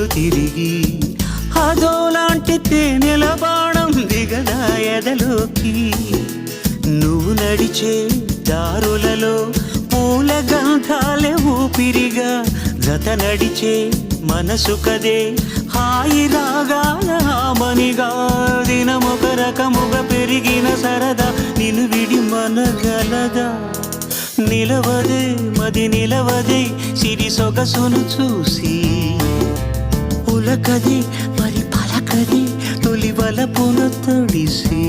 తిరిగి అదోలాంటి తేనెల బాణం దిగదా ఎదలోకి నువ్వు నడిచే దారులలో పూల గంధాలే ఊపిరిగా జత నడిచే మనసు కదే హాయి రాగాల ఆమనిగా దినమొక రకముగా పెరిగిన సరదా నిన్ను విడి మనగలదా నిలవదే మది నిలవదే సిరి సొగసును చూసి ఉలకది మరి పలకది తొలి వలపున తడిసి